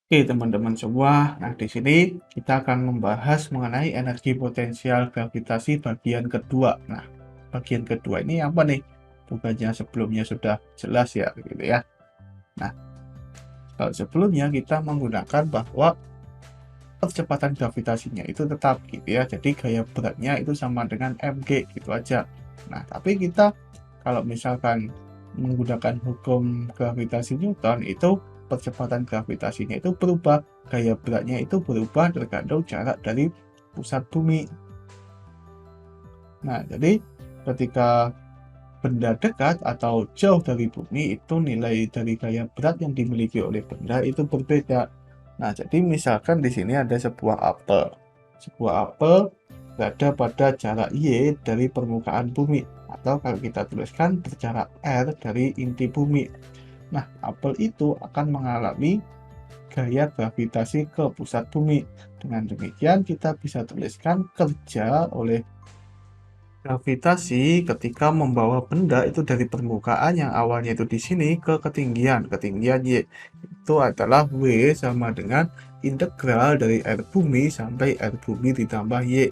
Oke, teman-teman semua. Nah, di sini kita akan membahas mengenai energi potensial gravitasi bagian kedua. Nah, bagian kedua ini apa nih? Bukannya sebelumnya sudah jelas ya, gitu ya. Nah, kalau sebelumnya kita menggunakan bahwa percepatan gravitasinya itu tetap gitu ya. Jadi gaya beratnya itu sama dengan mg gitu aja. Nah, tapi kita kalau misalkan menggunakan hukum gravitasi Newton itu percepatan gravitasinya itu berubah, gaya beratnya itu berubah tergantung jarak dari pusat bumi. Nah, jadi ketika benda dekat atau jauh dari bumi itu nilai dari gaya berat yang dimiliki oleh benda itu berbeda. Nah, jadi misalkan di sini ada sebuah apel. Sebuah apel berada pada jarak Y dari permukaan bumi, atau kalau kita tuliskan berjarak R dari inti bumi. Nah, apel itu akan mengalami gaya gravitasi ke pusat bumi. Dengan demikian, kita bisa tuliskan kerja oleh gravitasi ketika membawa benda itu dari permukaan yang awalnya itu di sini ke ketinggian Y. Itu adalah W sama dengan integral dari R bumi sampai R bumi ditambah Y.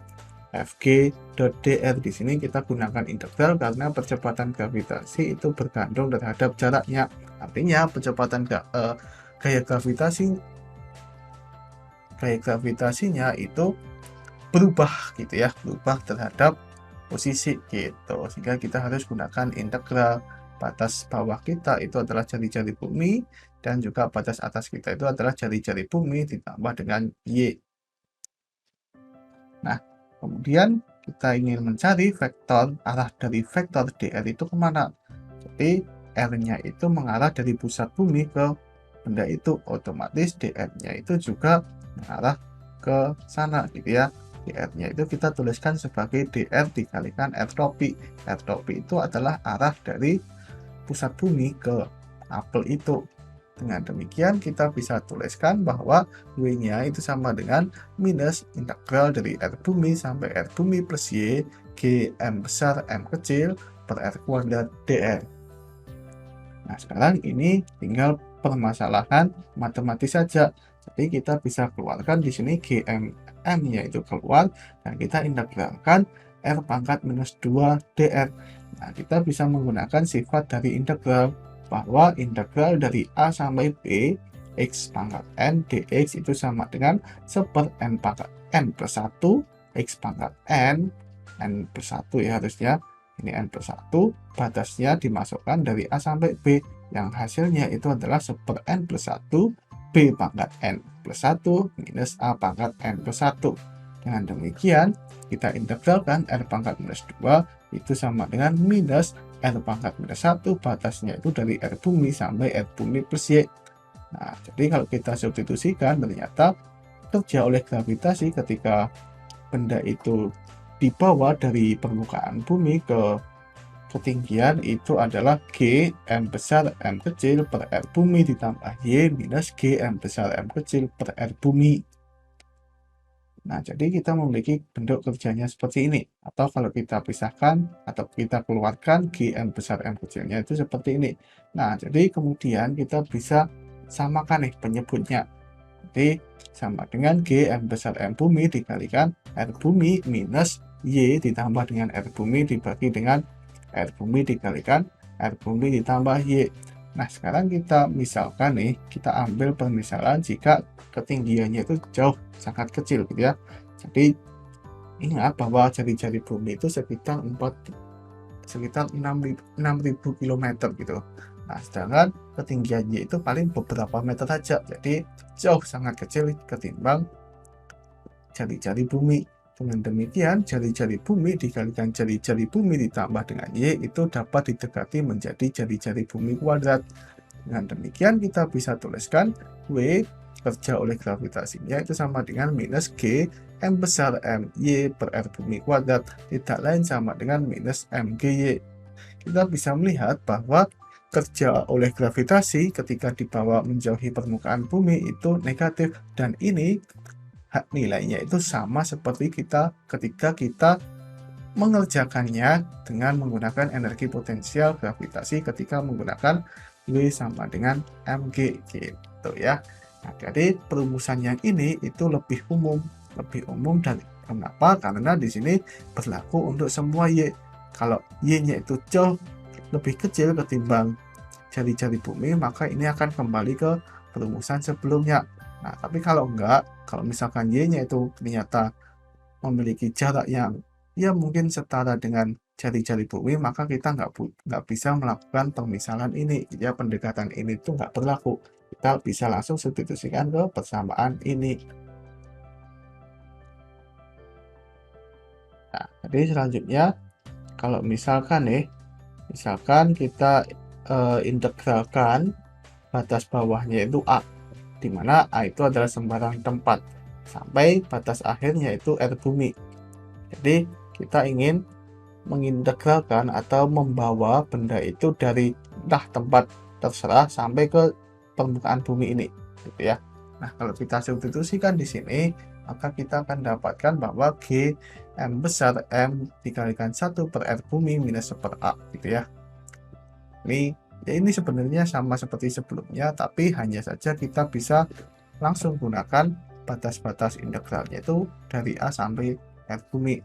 Fg dr. Di sini kita gunakan integral karena percepatan gravitasi itu bergantung terhadap jaraknya. Artinya gaya gravitasinya itu berubah gitu ya, berubah terhadap posisi gitu, sehingga kita harus gunakan integral. Batas bawah kita itu adalah jari-jari bumi, dan juga batas atas kita itu adalah jari-jari bumi ditambah dengan Y. Nah, kemudian kita ingin mencari vektor arah dari vektor dr itu kemana. Jadi R-nya itu mengarah dari pusat bumi ke benda itu, otomatis dr-nya itu juga mengarah ke sana gitu ya. dr-nya itu kita tuliskan sebagai dr dikalikan entropi. Entropi itu adalah arah dari pusat bumi ke apel itu. Dengan demikian kita bisa tuliskan bahwa W-nya itu sama dengan minus integral dari R bumi sampai R bumi plus Y G M besar M kecil per R kuadrat dr. Nah, sekarang ini tinggal permasalahan matematis saja. Jadi kita bisa keluarkan di sini GMM yaitu keluar, dan kita integralkan R pangkat minus 2 dr. Nah, kita bisa menggunakan sifat dari integral, bahwa integral dari A sampai B X pangkat N dx itu sama dengan 1 N pangkat N plus 1 X pangkat N plus 1 ya harusnya. Ini N plus 1, batasnya dimasukkan dari A sampai B, yang hasilnya itu adalah 1 N plus 1 B pangkat N plus 1 minus A pangkat N plus 1. Dengan demikian, kita integralkan R pangkat minus 2 itu sama dengan minus R pangkat minus 1, batasnya itu dari R bumi sampai R bumi plus Y. Nah, jadi kalau kita substitusikan, ternyata kerja oleh gravitasi ketika benda itu dibawa dari permukaan bumi ke ketinggian itu adalah G M besar M kecil per R bumi ditambah Y minus G M besar M kecil per R bumi. Nah, jadi kita memiliki bentuk kerjanya seperti ini. Atau kalau kita pisahkan atau kita keluarkan GM besar M kecilnya itu seperti ini. Nah, jadi kemudian kita bisa samakan nih penyebutnya. Jadi sama dengan GM besar M bumi dikalikan R bumi minus Y ditambah dengan R bumi dibagi dengan R bumi dikalikan R bumi ditambah Y. Nah, sekarang kita misalkan nih, kita ambil permisalan jika ketinggiannya itu jauh sangat kecil gitu ya. Jadi ingat bahwa jari-jari bumi itu sekitar 6.000 km gitu. Nah, sedangkan ketinggiannya itu paling beberapa meter saja. Jadi jauh sangat kecil ketimbang jari-jari bumi. Dengan demikian, jari-jari bumi dikalikan jari-jari bumi ditambah dengan Y itu dapat didekati menjadi jari-jari bumi kuadrat. Dengan demikian, kita bisa tuliskan W kerja oleh gravitasinya itu sama dengan minus G M besar M Y per R bumi kuadrat, tidak lain sama dengan minus MGY. Kita bisa melihat bahwa kerja oleh gravitasi ketika dibawa menjauhi permukaan bumi itu negatif, dan ini nilainya itu sama seperti ketika kita mengerjakannya dengan menggunakan energi potensial gravitasi ketika menggunakan W sama dengan mg gitu ya. Nah, jadi perumusan yang ini itu lebih umum. Lebih umum dan kenapa? Karena di sini berlaku untuk semua Y. Kalau Y-nya itu jauh lebih kecil ketimbang jari-jari bumi, maka ini akan kembali ke perumusan sebelumnya. Nah, tapi kalau enggak, kalau misalkan Y-nya itu ternyata memiliki jarak yang ya mungkin setara dengan jari-jari bumi, maka kita nggak bisa melakukan pemisalan ini. Ya, pendekatan ini tuh nggak berlaku. Kita bisa langsung substitusikan ke persamaan ini. Nah, jadi selanjutnya, kalau misalkan misalkan kita integralkan batas bawahnya itu A, di mana A itu adalah sembarang tempat, sampai batas akhirnya itu R bumi. Jadi kita ingin mengintegralkan atau membawa benda itu dari entah tempat terserah sampai ke permukaan bumi ini, gitu ya. Nah, kalau kita substitusikan di sini, maka kita akan dapatkan bahwa G M besar M dikalikan 1 per R bumi minus 1 per A, gitu ya. Ini sebenarnya sama seperti sebelumnya, tapi hanya saja kita bisa langsung gunakan batas-batas integralnya itu dari A sampai R bumi.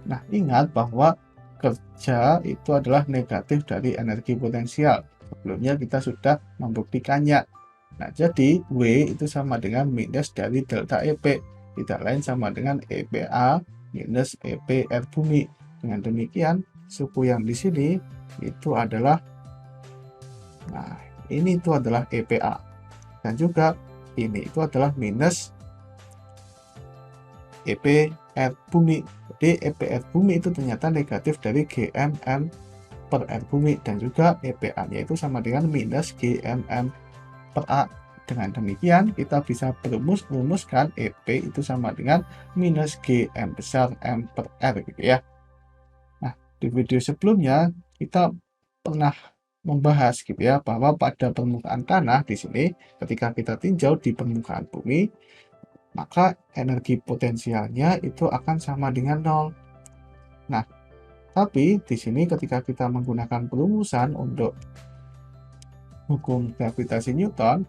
Nah, ingat bahwa kerja itu adalah negatif dari energi potensial. Sebelumnya kita sudah membuktikannya. Nah, jadi W itu sama dengan minus dari delta EP. Tidak lain sama dengan EPA minus EPR bumi. Dengan demikian, suku yang di sini itu adalah, nah, ini itu adalah EPA. Dan juga ini itu adalah minus EPR bumi. Jadi EPR bumi itu ternyata negatif dari GMM per R bumi, dan juga EPA-nya itu sama dengan minus GMM per A. Dengan demikian kita bisa merumuskan EP itu sama dengan minus GM besar M per R, gitu ya. Nah, di video sebelumnya kita pernah membahas gitu ya, bahwa pada permukaan tanah di sini ketika kita tinjau di permukaan bumi, maka energi potensialnya itu akan sama dengan 0. Nah, tapi di sini ketika kita menggunakan perumusan untuk hukum gravitasi Newton,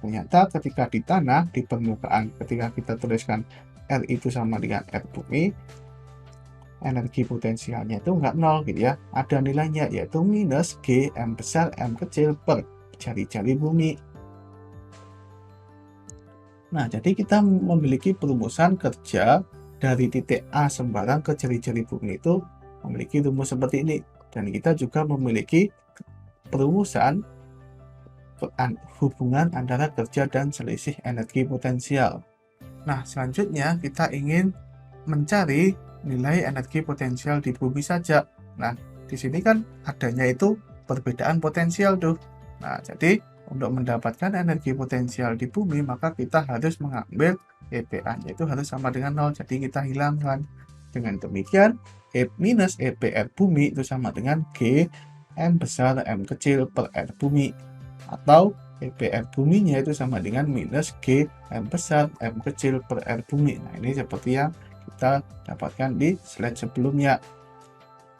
ternyata ketika di tanah, di permukaan, ketika kita tuliskan R itu sama dengan R bumi, energi potensialnya itu nggak 0 gitu ya. Ada nilainya, yaitu minus G M besar M kecil per jari-jari bumi. Nah, jadi kita memiliki perumusan kerja dari titik A sembarang ke jari-jari bumi itu memiliki rumus seperti ini. Dan kita juga memiliki perumusan hubungan antara kerja dan selisih energi potensial. Nah, selanjutnya kita ingin mencari nilai energi potensial di bumi saja. Nah, di sini kan adanya itu perbedaan potensial tuh. Nah, jadi untuk mendapatkan energi potensial di bumi, maka kita harus mengambil EPA-nya itu harus sama dengan 0. Jadi kita hilangkan. Dengan demikian, E minus EPR bumi itu sama dengan G M besar M kecil per R bumi. Atau EPR buminya itu sama dengan minus G M besar M kecil per R bumi. Nah, ini seperti yang kita dapatkan di slide sebelumnya.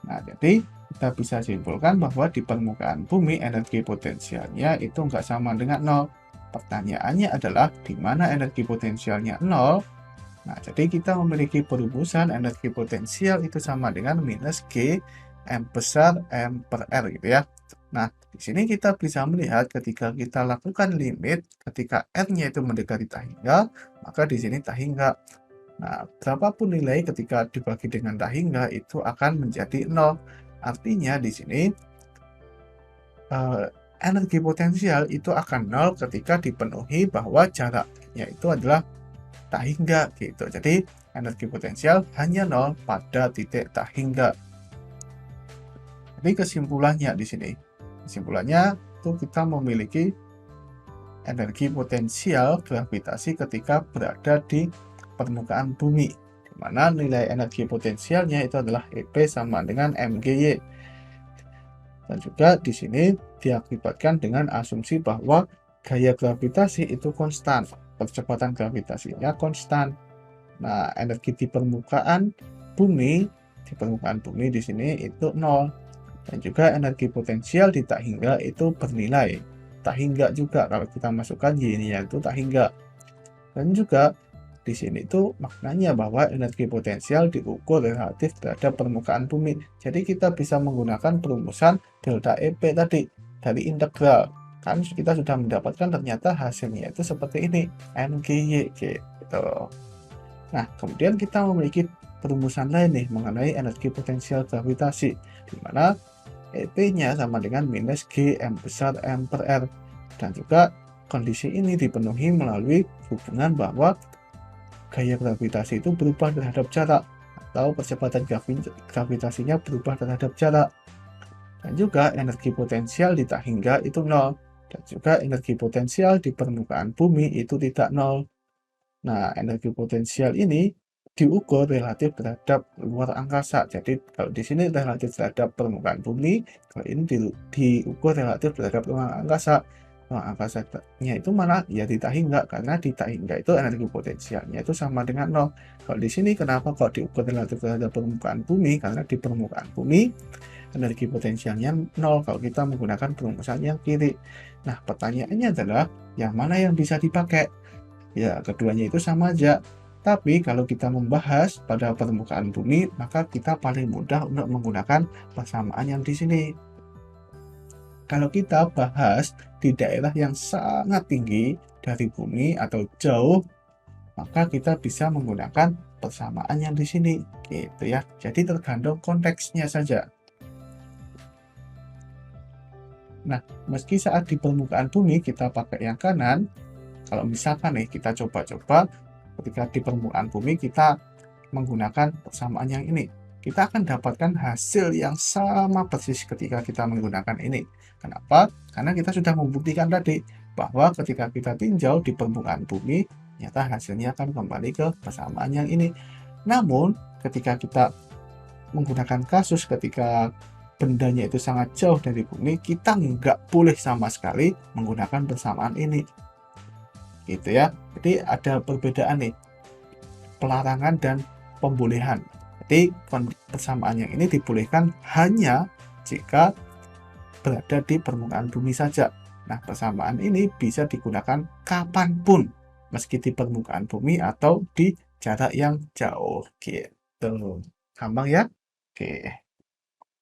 Nah, jadi kita bisa simpulkan bahwa di permukaan bumi energi potensialnya itu nggak sama dengan 0. Pertanyaannya adalah di mana energi potensialnya 0? Nah, jadi kita memiliki perumusan energi potensial itu sama dengan minus G M besar M per R, gitu ya. Nah, di sini kita bisa melihat ketika kita lakukan limit, ketika R-nya itu mendekati tak hingga, maka di sini tak hingga. Nah, berapapun nilai ketika dibagi dengan tak hingga itu akan menjadi 0. Artinya di sini energi potensial itu akan 0 ketika dipenuhi bahwa jaraknya itu adalah tak hingga, gitu. Jadi energi potensial hanya 0 pada titik tak hingga. Jadi kesimpulannya di sini, kesimpulannya itu kita memiliki energi potensial gravitasi ketika berada di permukaan bumi, di mana nilai energi potensialnya itu adalah EP sama dengan mgy. Dan juga di sini diakibatkan dengan asumsi bahwa gaya gravitasi itu konstan, percepatan gravitasinya konstan. Nah, energi di permukaan bumi di sini itu 0. Dan juga energi potensial di tak hingga itu bernilai. tak hingga juga kalau kita masukkan Y-nya itu tak hingga. Dan juga di sini tuh maknanya bahwa energi potensial diukur relatif terhadap permukaan bumi. Jadi kita bisa menggunakan perumusan delta EP tadi dari integral. Kan kita sudah mendapatkan ternyata hasilnya itu seperti ini, MGY gitu. Nah, kemudian kita memiliki perumusan lain nih mengenai energi potensial gravitasi, di mana EP-nya sama dengan minus G M besar M per R. Dan juga kondisi ini dipenuhi melalui hubungan bahwa gaya gravitasi itu berubah terhadap jarak, atau percepatan gravitasinya berubah terhadap jarak. Dan juga energi potensial di tak hingga itu nol. Dan juga energi potensial di permukaan bumi itu tidak nol. Nah, energi potensial ini diukur relatif terhadap luar angkasa. Jadi, kalau di sini relatif terhadap permukaan bumi, kalau ini diukur relatif terhadap ruang angkasa. Ruang angkasanya itu malah ya tidak hingga, karena di tak hingga itu energi potensialnya itu sama dengan nol. Kalau di sini kenapa kok diukur relatif terhadap permukaan bumi? Karena di permukaan bumi energi potensialnya nol kalau kita menggunakan perumusan yang kiri. Nah, pertanyaannya adalah yang mana yang bisa dipakai? Ya, keduanya itu sama aja. Tapi kalau kita membahas pada permukaan bumi, maka kita paling mudah untuk menggunakan persamaan yang di sini. Kalau kita bahas di daerah yang sangat tinggi dari bumi atau jauh, maka kita bisa menggunakan persamaan yang di sini, gitu ya. Jadi tergantung konteksnya saja. Nah, meski saat di permukaan bumi kita pakai yang kanan, kalau misalkan nih kita coba-coba ketika di permukaan bumi kita menggunakan persamaan yang ini, kita akan dapatkan hasil yang sama persis ketika kita menggunakan ini. Kenapa? Karena kita sudah membuktikan tadi bahwa ketika kita tinjau di permukaan bumi, ternyata hasilnya akan kembali ke persamaan yang ini. Namun, ketika kita menggunakan kasus ketika bendanya itu sangat jauh dari bumi, kita nggak boleh sama sekali menggunakan persamaan ini. Gitu ya. Jadi ada perbedaan nih, pelarangan dan pembolehan. Jadi persamaan yang ini dibolehkan hanya jika berada di permukaan bumi saja. Nah, persamaan ini bisa digunakan kapanpun, meski di permukaan bumi atau di jarak yang jauh. Gitu. Gampang ya? Oke.